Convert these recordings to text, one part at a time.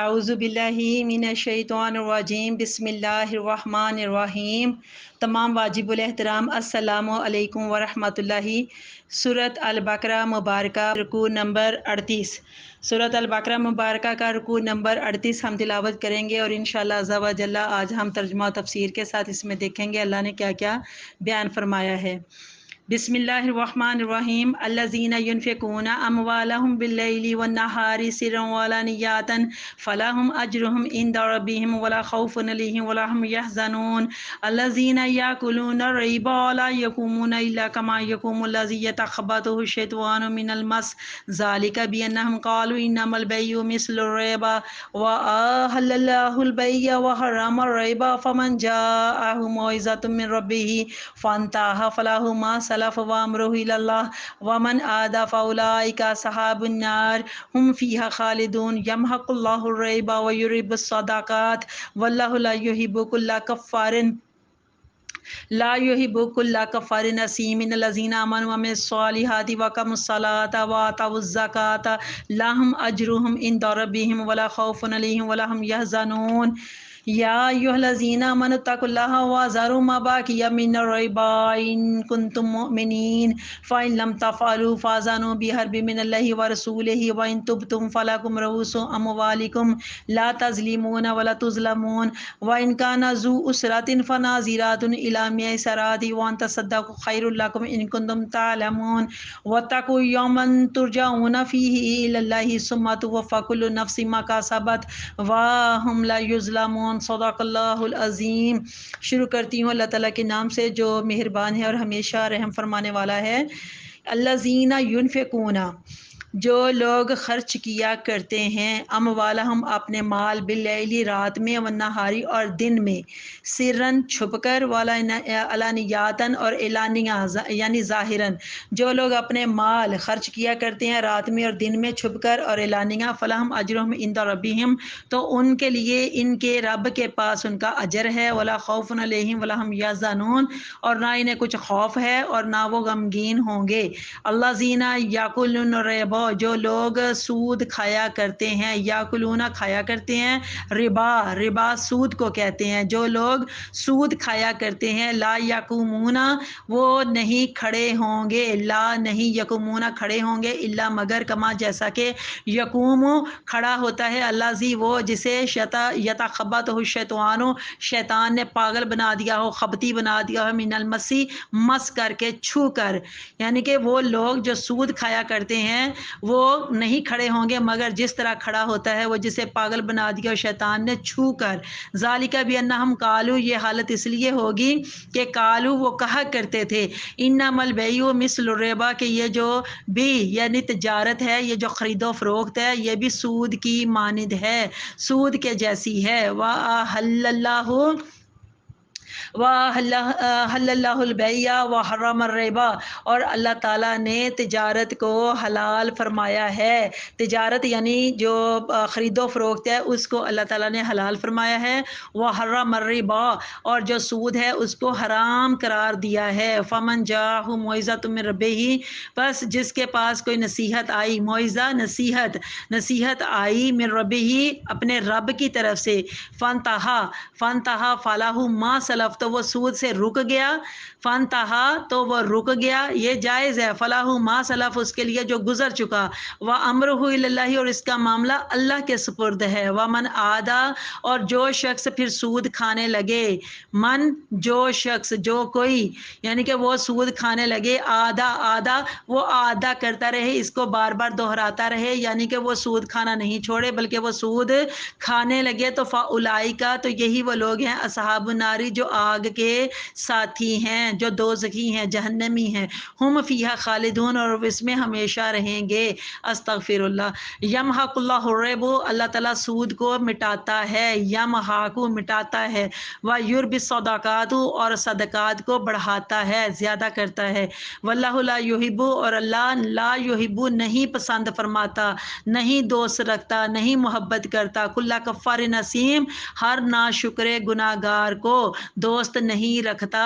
اعوذ باللہ من الشیطان الرجیم بسم اللہ الرحمن الرحیم۔ تمام واجب الاحترام السلام علیکم ورحمۃ اللہ۔ سورۃ البقرہ مبارکہ رکوع نمبر 38۔ سورۃ البقرہ مبارکہ کا رکوع نمبر 38 ہم تلاوت کریں گے اور انشاءاللہ عز و جل آج ہم ترجمہ و تفسیر کے ساتھ اس میں دیکھیں گے اللہ نے کیا کیا بیان فرمایا ہے۔ بسم اللہ الرحمن الرحیم۔ الذین ینفقون اموالہم باللیل والنہار سرا وعلانیۃ فلہم اجرہم عند ربہم ولا خوف علیہم ولا ھم یحزنون۔ الذین یأکلون الربا لا یقومون الا کما یقوم الذی یتخبطہ الشیطان من المس ذلک بانہم قالوا انما البیع مثل الربا واحل اللہ البیع وحرم الربا فمن جاءہ موعظۃ من ربہ فانتہى فلہ ما سلف وامرہ الی اللہ ومن عاد فاولئک اصحاب النار ھم فیہا خالدون۔ یمحق اللہ الربا ویربی الصدقات واللہ لا يحب كل كفار اثیم۔ الذین آمنوا وعملوا الصالحات واقاموا الصلاة وآتوا الزکاة لهم اجرهم عند ربهم ولا خوف علیہم ولا هم يحزنون۔ یا ایھا الذین آمنوا اتقوا اللہ وذروا ما بقی من الربا ان کنتم مؤمنین فإن لم تفعلوا فأذنوا بحرب من اللہ ورسولہ وإن تبتم فلکم رؤوس أموالکم لا تظلمون ولا تظلمون وإن كان ذو عسرة فنظرة إلى ميسرة وأن تصدقوا خير لكم إن كنتم تعلمون واتقوا يوما ترجعون فيه إلى الله ثم توفى كل نفس ما كسبت وهم لا يظلمون۔ صدق اللہ العظیم۔ شروع کرتی ہوں اللہ تعالیٰ کے نام سے جو مہربان ہے اور ہمیشہ رحم فرمانے والا ہے۔ الذین ینفقون، جو لوگ خرچ کیا کرتے ہیں، اموالہم اپنے مال، باللیل رات میں، والنہاری اور دن میں، سرن چھپ کر، علانیاتن اور اعلانیہ یعنی ظاہراً، جو لوگ اپنے مال خرچ کیا کرتے ہیں رات میں اور دن میں چھپ کر اور اعلانیہ، فلہم اجرہم عند ربہم، تو ان کے لیے ان کے رب کے پاس ان کا اجر ہے، ولا خوف علیہم ولا ھم یحزنون، اور نہ انہیں کچھ خوف ہے اور نہ وہ غمگین ہوں گے۔ الذین یاکلون الربا، جو لوگ سود کھایا کرتے ہیں، یاکلون کھایا کرتے ہیں، ربا سود کو کہتے ہیں، جو لوگ سود کھایا کرتے ہیں، لا یقومون، وہ نہیں کھڑے ہوں گے، لا نہیں یقومون کھڑے ہوں گے، الا مگر، کما جیسا کہ، یقوم کھڑا ہوتا ہے، الذی وہ جسے یتخبطہ الشیطان، شیطان نے پاگل بنا دیا ہو، خبتی بنا دیا ہو، من المسی، مس کر کے، چھو کر، یعنی کہ وہ لوگ جو سود کھایا کرتے ہیں وہ نہیں کھڑے ہوں گے مگر جس طرح کھڑا ہوتا ہے وہ جسے پاگل بنا دیا شیطان نے چھو کر۔ ذالک بانہم قالوا، یہ حالت اس لیے ہوگی کہ قالوا وہ کہا کرتے تھے، انما البیع مثل الربا، کہ یہ جو بھی یعنی تجارت ہے، یہ جو خرید و فروخت ہے، یہ بھی سود کی مانند ہے، سود کے جیسی ہے۔ وَأَحَلَّ اللَّهُ الْبَيْعَ وَحَرَّمَ الرِّبَا، اور اللہ تعالیٰ نے تجارت کو حلال فرمایا ہے، تجارت یعنی جو خرید و فروخت ہے اس کو اللہ تعالیٰ نے حلال فرمایا ہے، وَحَرَّمَ الرِّبَا، اور جو سود ہے اس کو حرام قرار دیا ہے۔ فَمَنْ جَاءَهُ مَوْعِظَةٌ مِّن رَّبِّهِ، بس جس کے پاس کوئی نصیحت آئی، موعظہ نصیحت آئی، من ربہ اپنے رب کی طرف سے، فانتہا فلہ ما سلف، تو وہ سود سے رک گیا، فانتہا تو وہ رک گیا، یہ جائز ہے، فلہ ما سلف اس کے لیے جو گزر چکا، وامرہ الی اللہ اور اس کا معاملہ اللہ کے سپرد ہے، ومن عادا اور جو شخص پھر سود کھانے لگے، جو شخص جو کوئی یعنی کہ وہ سود کھانے لگے، آدھا وہ آدھا کرتا رہے، اس کو بار بار دہراتا رہے، یعنی کہ وہ سود کھانا نہیں چھوڑے بلکہ وہ سود کھانے لگے، تو فاولئک، تو یہی وہ لوگ ہیں، اصحاب النار، جو آگ کے ساتھی ہیں، جو دوزخی ہیں، جہنمی ہیں، ہم فیہا خالدون، اور اس میں ہمیشہ رہیں گے۔ استغفر اللہ۔ یمحق اللہ الربا، اللہ تعالیٰ سود کو مٹاتا ہے، یمحق مٹاتا ہے، ویربی الصدقات اور صدقات کو بڑھاتا ہے، زیادہ کرتا ہے، واللہ لا یحب، اور اللہ لا یحب نہیں پسند فرماتا، نہیں دوست رکھتا، نہیں محبت کرتا، کل کفار اثیم، ہر ناشکر گناہ گار کو، دوست نہیں رکھتا۔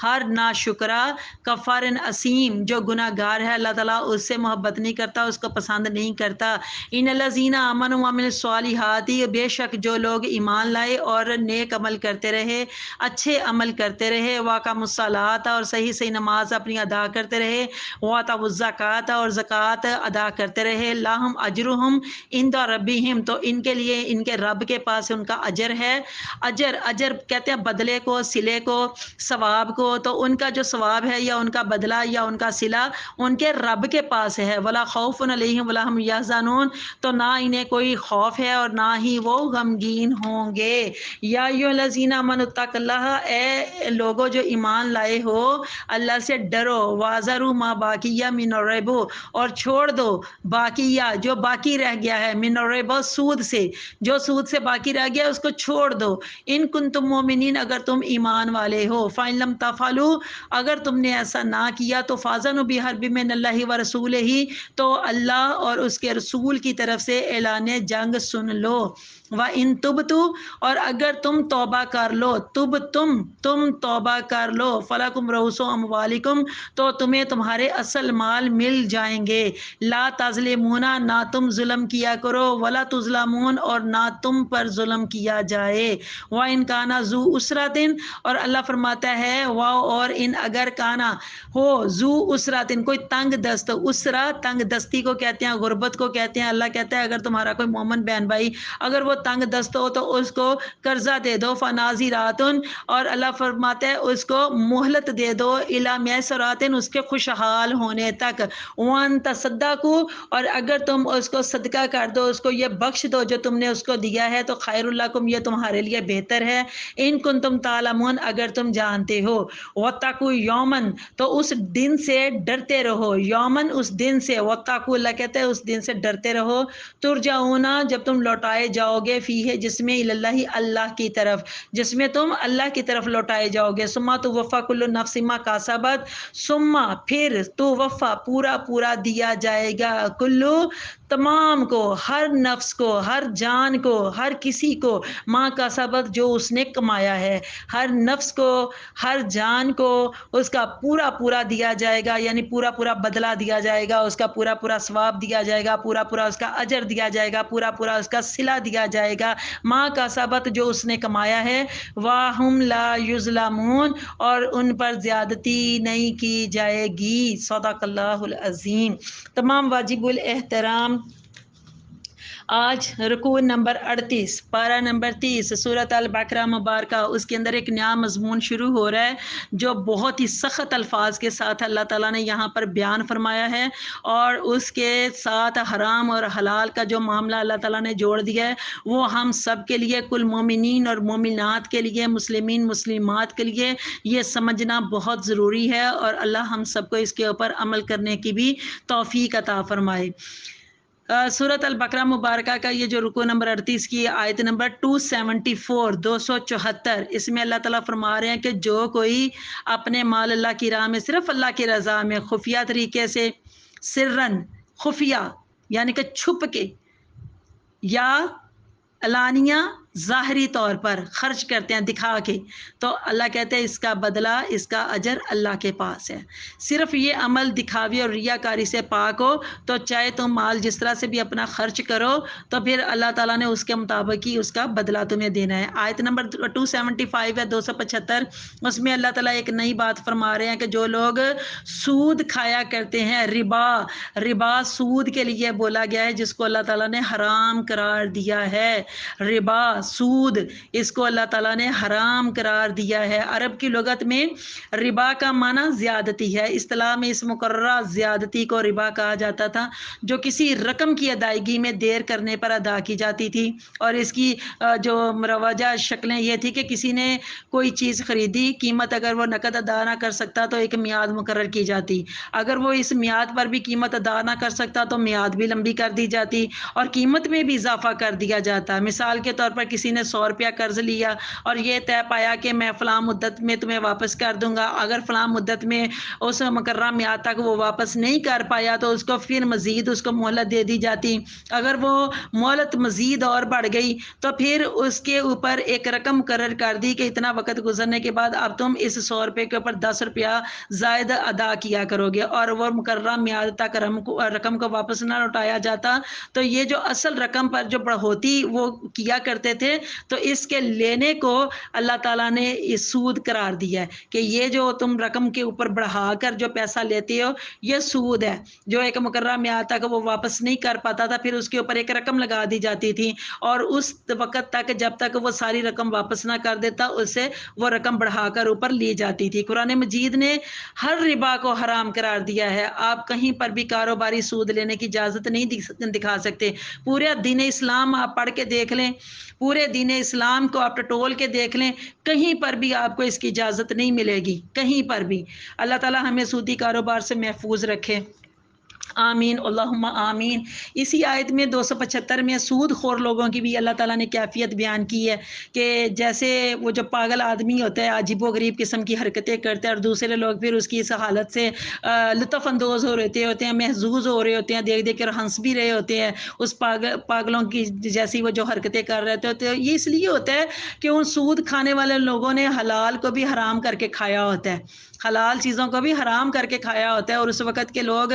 ہر ناشکرا کفار اسیم جو گناہ گار ہے اللہ تعالیٰ اس سے محبت نہیں کرتا، اس کو پسند نہیں کرتا۔ ان الذین آمنوا وعملوا الصالحات، بے شک جو لوگ ایمان لائے اور نیک عمل کرتے رہے، اچھے عمل کرتے رہے، واقاموا الصلاۃ اور صحیح صحیح نماز اپنی ادا کرتے رہے، وآتوا الزکوٰۃ اور زکوٰۃ ادا کرتے رہے، لہم اجرہم عند ربہم، تو ان کے لیے ان کے رب کے پاس ان کا اجر ہے۔ اجر کہتے ہیں بدلے کو، صلے کو، ثواب کو، تو ان کا جو ثواب ہے یا ان کا بدلہ یا ان کا صلہ ان کے رب کے پاس ہے۔ ولا خوف علیہم ولا هم یحزنون، تو نہ انہیں کوئی خوف ہے اور نہ ہی وہ غمگین ہوں گے۔ یا ایھا الذین آمنوا اتقوا اللہ، اے لوگوں جو ایمان لائے ہو اللہ سے ڈرو، واذروا ما بقی من الربا، اور چھوڑ دو باقیہ جو باقی رہ گیا ہے، من الربا سود سے، جو سود سے باقی رہ گیا اس کو چھوڑ دو، ان کنتم مومنین اگر تم ایمان والے ہو، فإن لم تفعلوا اگر تم نے ایسا نہ کیا تو فاذنوا بحرب من اللہ ورسولہ، تو اللہ اور اس کے رسول کی طرف سے اعلان جنگ سن لو۔ وَإِن تُبْتُوا اور اگر تم توبہ کر لو، تم توبہ کر لو، فَلَكُمْ رُءُوسُ أَمْوَالِكُمْ تو تمہیں تمہارے اصل مال مل جائیں گے، لا تظلمون نہ تم ظلم کیا کرو، ولا تظلمون اور نہ تم پر ظلم کیا جائے۔ وَإِن كَانَ ذُو عُسْرَةٍ اور اللہ فرماتا ہے اور ان اگر کانا ہو ذو عسراتن کوئی تنگ دست، اسرا تنگ دستی کو کہتے ہیں، غربت کو کہتے ہیں۔ اللہ کہتا ہے اگر تمہارا کوئی مومن بہن بھائی اگر وہ تنگ دست ہو تو اس کو قرضہ دے دو، فناظراتن اور اللہ فرماتا ہے اس کو مہلت دے دو، الی میسراتن اس کے خوشحال ہونے تک، وان تصدقوا اور اگر تم اس کو صدقہ کر دو، اس کو یہ بخش دو جو تم نے اس کو دیا ہے، تو خیر لکم یہ تمہارے لیے بہتر ہے، ان کنتم تعلمون اگر تم جانتے ہو۔ واتقوا یومن تو اس دن سے ڈرتے رہو، یومن اس دن سے، واتقوا اللہ کہتے ہیں اس دن سے ڈرتے رہو، ترجعون جب تم لوٹائے جاؤ گے، فیہ جس میں اللہ اللہ کی طرف، جس میں تم اللہ کی طرف لوٹائے جاؤ گے، ثم توفی کل نفس ما کسبت ثم پھر توفی پورا پورا دیا جائے گا، کلو تمام کو، ہر نفس کو، ہر جان کو، ہر کسی کو، ماں کا سبق جو اس نے کمایا ہے، ہر نفس کو، ہر جان کو اس کا پورا پورا دیا جائے گا، یعنی پورا پورا بدلہ دیا جائے گا، اس کا پورا پورا ثواب دیا جائے گا، پورا پورا اس کا اجر دیا جائے گا، پورا پورا اس کا صلہ دیا جائے گا، ماں کا سبق جو اس نے کمایا ہے، وَهُمْ لَا يُظْلَمُونَ اور ان پر زیادتی نہیں کی جائے گی۔ صدق اللہ العظیم۔ تمام واجب الاحترام آج رکوع نمبر 38 پارہ نمبر 30 سورۃ البقرہ مبارکہ، اس کے اندر ایک نیا مضمون شروع ہو رہا ہے جو بہت ہی سخت الفاظ کے ساتھ اللہ تعالیٰ نے یہاں پر بیان فرمایا ہے، اور اس کے ساتھ حرام اور حلال کا جو معاملہ اللہ تعالیٰ نے جوڑ دیا ہے وہ ہم سب کے لیے، کل مومنین اور مومنات کے لیے، مسلمین مسلمات کے لیے یہ سمجھنا بہت ضروری ہے، اور اللہ ہم سب کو اس کے اوپر عمل کرنے کی بھی توفیق عطا فرمائے۔ سورۃ البقرہ مبارکہ کا یہ جو رکوع نمبر 38 کی آیت نمبر 274 274، اس میں اللہ تعالیٰ فرما رہے ہیں کہ جو کوئی اپنے مال اللہ کی راہ میں صرف اللہ کی رضا میں خفیہ طریقے سے، سرن خفیہ یعنی کہ چھپ کے یا علانیہ ظاہری طور پر خرچ کرتے ہیں دکھا کے، تو اللہ کہتے ہیں اس کا بدلہ، اس کا اجر اللہ کے پاس ہے۔ صرف یہ عمل دکھاوی اور ریاکاری سے پاک ہو تو چاہے تم مال جس طرح سے بھی اپنا خرچ کرو تو پھر اللہ تعالیٰ نے اس کے مطابق ہی اس کا بدلہ تمہیں دینا ہے۔ آیت نمبر 275 ہے 275، اس میں اللہ تعالیٰ ایک نئی بات فرما رہے ہیں کہ جو لوگ سود کھایا کرتے ہیں، ربا سود کے لیے بولا گیا ہے جس کو اللہ تعالیٰ نے حرام قرار دیا ہے، ربا سود اس کو اللہ تعالیٰ نے حرام قرار دیا ہے۔ عرب کی لغت میں ربا کا معنی زیادتی ہے، اصطلاح میں اس مقررہ زیادتی کو ربا کہا جاتا تھا جو کسی رقم کی ادائیگی میں دیر کرنے پر ادا کی جاتی تھی، اور اس کی جو مروجہ شکلیں یہ تھی کہ کسی نے کوئی چیز خریدی، قیمت اگر وہ نقد ادا نہ کر سکتا تو ایک میعاد مقرر کی جاتی، اگر وہ اس میعاد پر بھی قیمت ادا نہ کر سکتا تو میعاد بھی لمبی کر دی جاتی اور قیمت میں بھی اضافہ کر دیا جاتا۔ مثال کے طور پر کسی نے 100 روپیہ قرض لیا اور یہ طے پایا کہ میں فلاں مدت میں تمہیں واپس کر دوں گا، اگر فلاں مدت میں اس مقررہ میعاد تک وہ واپس نہیں کر پایا تو اس کو پھر مزید اس کو مہلت دے دی جاتی۔ اگر وہ مہلت مزید اور بڑھ گئی تو پھر اس کے اوپر ایک رقم مقرر کر دی کہ اتنا وقت گزرنے کے بعد اب تم اس 100 روپے کے اوپر 10 روپیہ زائد ادا کیا کرو گے، اور وہ مقررہ میعاد تک رقم کو واپس نہ لوٹایا جاتا تو یہ جو اصل رقم پر جو بڑھوتی وہ کیا کرتے تھے تو اس کے لینے کو اللہ تعالیٰ نے اس سود قرار دیا ہے کہ یہ جو تم رقم کے اوپر بڑھا کر جو پیسہ لیتے ہو یہ سود ہے، جو ایک مقررہ میعاد تک وہ واپس نہیں کر پاتا تھا پھر اس کے اوپر ایک رقم لگا دی جاتی تھی اور اس وقت تک جب تک وہ ساری رقم واپس نہ کر دیتا اسے وہ رقم بڑھا کر اوپر لی جاتی تھی۔ قرآن مجید نے ہر ربا کو حرام قرار دیا ہے، آپ کہیں پر بھی کاروباری سود لینے کی اجازت نہیں دکھا سکتے۔ پورے دین اسلام آپ پڑھ کے دیکھ لیں، پورے دین اسلام کو آپ ٹٹول کے دیکھ لیں، کہیں پر بھی آپ کو اس کی اجازت نہیں ملے گی، کہیں پر بھی۔ اللہ تعالیٰ ہمیں سودی کاروبار سے محفوظ رکھے، آمین اللہم آمین۔ اسی آیت میں 275 میں سود خور لوگوں کی بھی اللہ تعالیٰ نے کیفیت بیان کی ہے کہ جیسے وہ جو پاگل آدمی ہوتا ہے عجیب و غریب قسم کی حرکتیں کرتے ہیں اور دوسرے لوگ پھر اس کی اس حالت سے لطف اندوز ہو رہے ہوتے ہیں، محظوظ ہو رہے ہوتے ہیں، دیکھ دیکھ کر ہنس بھی رہے ہوتے ہیں اس پاگلوں کی جیسی وہ جو حرکتیں کر رہے ہوتے ہیں۔ یہ اس لیے ہوتا ہے کہ ان سود کھانے والے لوگوں نے حلال کو بھی حرام کر کے کھایا ہوتا ہے، حلال چیزوں کو بھی حرام کر کے کھایا ہوتا ہے۔ اور اس وقت کے لوگ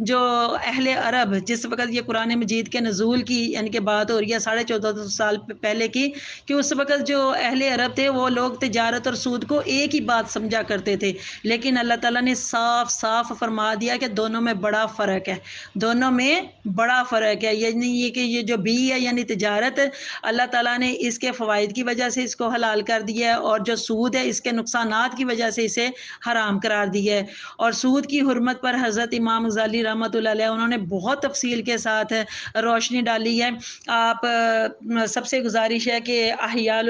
جو اہل عرب، جس وقت یہ قرآن مجید کے نزول کی یعنی کہ بات ہو رہی ہے 1450 سال پہلے کی، کہ اس وقت جو اہل عرب تھے وہ لوگ تجارت اور سود کو ایک ہی بات سمجھا کرتے تھے، لیکن اللہ تعالیٰ نے صاف صاف فرما دیا کہ دونوں میں بڑا فرق ہے، دونوں میں بڑا فرق ہے۔ یہ نہیں ہے کہ یہ جو بھی ہے یعنی تجارت، اللہ تعالیٰ نے اس کے فوائد کی وجہ سے اس کو حلال کر دیا ہے، اور جو سود ہے اس کے نقصانات کی وجہ سے اسے حرام قرار دیا ہے۔ اور سود کی حرمت پر حضرت امام غزالی رحمۃ اللہ علیہ انہوں نے بہت تفصیل کے ساتھ روشنی ڈالی ہے۔ آپ سب سے گزارش ہے کہ احیاء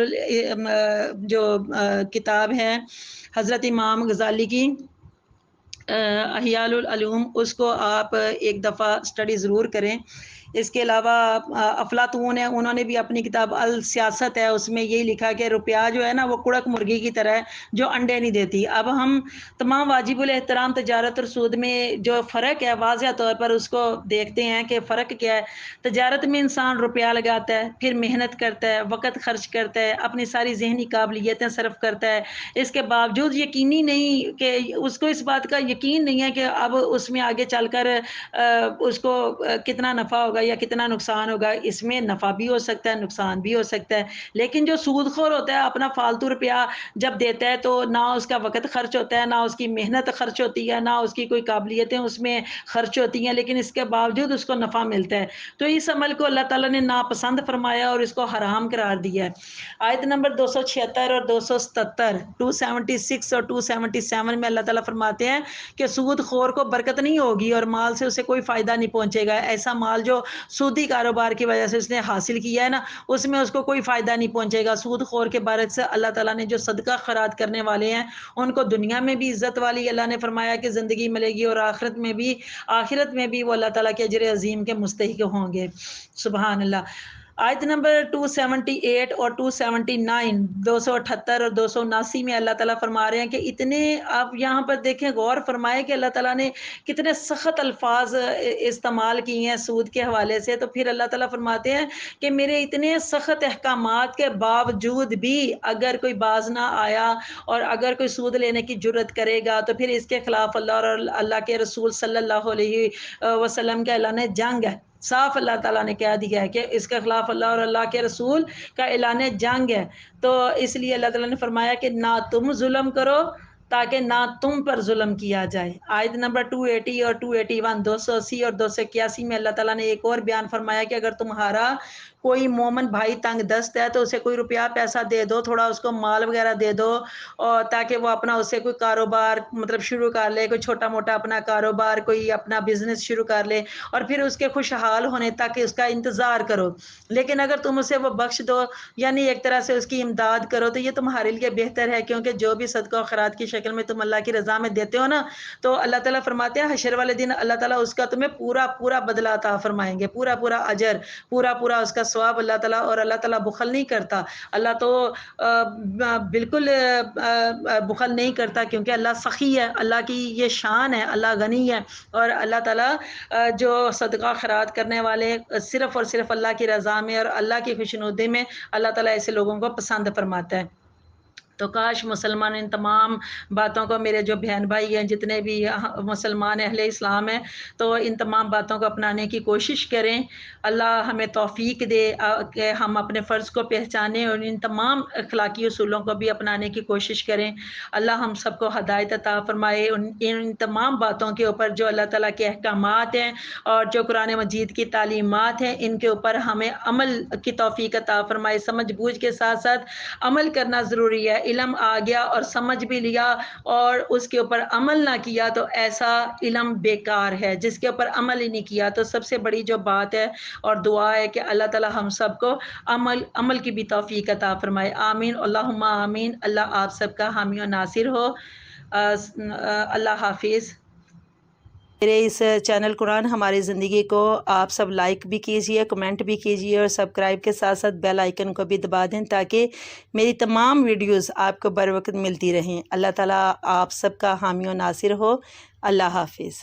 جو کتاب ہے حضرت امام غزالی کی احیاء العلوم، اس کو آپ ایک دفعہ اسٹڈی ضرور کریں۔ اس کے علاوہ افلاطون ہے، انہوں نے بھی اپنی کتاب السیاست ہے، اس میں یہی لکھا کہ روپیہ جو ہے نا وہ کڑک مرغی کی طرح ہے جو انڈے نہیں دیتی۔ اب ہم تمام واجب الاحترام تجارت اور سود میں جو فرق ہے واضح طور پر اس کو دیکھتے ہیں کہ فرق کیا ہے۔ تجارت میں انسان روپیہ لگاتا ہے، پھر محنت کرتا ہے، وقت خرچ کرتا ہے، اپنی ساری ذہنی قابلیتیں صرف کرتا ہے، اس کے باوجود یقینی نہیں کہ اس کو اس بات کا یقین نہیں ہے کہ اب اس میں آگے چل کر اس کو کتنا نفع ہوگا یا کتنا نقصان ہوگا۔ اس میں نفع بھی ہو سکتا ہے، نقصان بھی ہو سکتا ہے، لیکن جو سود خور ہوتا ہے اپنا فالتو روپیہ جب دیتا ہے تو نہ اس کا وقت خرچ ہوتا ہے، نہ اس کی محنت خرچ ہوتی ہے، نہ اس کی کوئی قابلیتیں اس میں خرچ ہوتی ہیں، لیکن اس کے باوجود اس کو نفع ملتا ہے۔ تو اس عمل کو اللہ تعالیٰ نے ناپسند فرمایا اور اس کو حرام قرار دیا ہے۔ آیت نمبر 276 اور 277، 276 اور 277 میں اللہ تعالیٰ فرماتے ہیں کہ سود خور کو برکت نہیں ہوگی اور مال سے اسے کوئی فائدہ نہیں پہنچے گا۔ ایسا مال جو سودی کاروبار کی وجہ سے اس نے حاصل کیا ہے نا، اس میں اس کو کوئی فائدہ نہیں پہنچے گا۔ سود خور کے بارے سے اللہ تعالیٰ نے جو صدقہ خیرات کرنے والے ہیں ان کو دنیا میں بھی عزت والی اللہ نے فرمایا کہ زندگی ملے گی، اور آخرت میں بھی وہ اللہ تعالیٰ کے اجر عظیم کے مستحق ہوں گے۔ سبحان اللہ۔ آیت نمبر 278 اور 279، 278 اور 279 میں اللہ تعالیٰ فرما رہے ہیں کہ اتنے، آپ یہاں پر دیکھیں غور فرمائے کہ اللہ تعالیٰ نے کتنے سخت الفاظ استعمال کیے ہیں سود کے حوالے سے۔ تو پھر اللہ تعالیٰ فرماتے ہیں کہ میرے اتنے سخت احکامات کے باوجود بھی اگر کوئی باز نہ آیا اور اگر کوئی سود لینے کی جرت کرے گا تو پھر اس کے خلاف اللہ اور اللہ کے رسول صلی اللہ علیہ وسلم کا اعلان جنگ ہے۔ صاف اللہ تعالیٰ نے کہہ دیا ہے کہ اس کے خلاف اللہ اور اللہ کے رسول کا اعلان جنگ ہے۔ تو اس لیے اللہ تعالیٰ نے فرمایا کہ نہ تم ظلم کرو تاکہ نہ تم پر ظلم کیا جائے۔ آیت نمبر 280 اور 281، 280 اور 281 میں اللہ تعالیٰ نے ایک اور بیان فرمایا کہ اگر تمہارا کوئی مومن بھائی تنگ دست ہے تو اسے کوئی روپیہ پیسہ دے دو، تھوڑا اس کو مال وغیرہ دے دو، اور تاکہ وہ اپنا اس سے کوئی کاروبار مطلب شروع کر لے، کوئی چھوٹا موٹا اپنا کاروبار، کوئی اپنا بزنس شروع کر لے، اور پھر اس کے خوشحال ہونے تک اس کا انتظار کرو۔ لیکن اگر تم اسے وہ بخش دو یعنی ایک طرح سے اس کی امداد کرو تو یہ تمہارے لیے بہتر ہے، کیونکہ جو بھی صدقہ و خیرات کی شکل میں تم اللہ کی رضا میں دیتے ہو نا، تو اللہ تعالیٰ فرماتے ہیں حشر والے دن اللہ تعالیٰ اس کا تمہیں پورا پورا بدلہ عطا فرمائیں گے، پورا پورا اجر، پورا پورا اس کا ثواب اللہ تعالیٰ، اور اللہ تعالیٰ بخل نہیں کرتا، اللہ تو بالکل بخل نہیں کرتا، کیونکہ اللہ سخی ہے، اللہ کی یہ شان ہے، اللہ غنی ہے، اور اللہ تعالیٰ جو صدقہ خیرات کرنے والے صرف اور صرف اللہ کی رضا میں اور اللہ کی خوشنودی میں اللہ تعالیٰ ایسے لوگوں کو پسند فرماتا ہے۔ تو کاش مسلمان ان تمام باتوں کو، میرے جو بہن بھائی ہیں جتنے بھی مسلمان اہل اسلام ہیں، تو ان تمام باتوں کو اپنانے کی کوشش کریں۔ اللہ ہمیں توفیق دے کہ ہم اپنے فرض کو پہچانیں اور ان تمام اخلاقی اصولوں کو بھی اپنانے کی کوشش کریں۔ اللہ ہم سب کو ہدایت عطا فرمائے ان تمام باتوں کے اوپر جو اللہ تعالیٰ کے احکامات ہیں اور جو قرآن مجید کی تعلیمات ہیں، ان کے اوپر ہمیں عمل کی توفیق عطا فرمائے۔ سمجھ بوجھ کے ساتھ ساتھ عمل کرنا ضروری ہے۔ علم آ گیا اور سمجھ بھی لیا اور اس کے اوپر عمل نہ کیا تو ایسا علم بیکار ہے، جس کے اوپر عمل ہی نہیں کیا تو سب سے بڑی جو بات ہے اور دعا ہے کہ اللہ تعالی ہم سب کو عمل کی بھی توفیق عطا فرمائے۔ آمین، اللہم آمین۔ اللہ آپ سب کا حامی و ناصر ہو۔ اللہ حافظ۔ میرے اس چینل قرآن ہماری زندگی کو آپ سب لائک بھی کیجئے، کمنٹ بھی کیجئے اور سبسکرائب کے ساتھ ساتھ بیل آئیکن کو بھی دبا دیں تاکہ میری تمام ویڈیوز آپ کو بر وقت ملتی رہیں۔ اللہ تعالیٰ آپ سب کا حامی و ناصر ہو۔ اللہ حافظ۔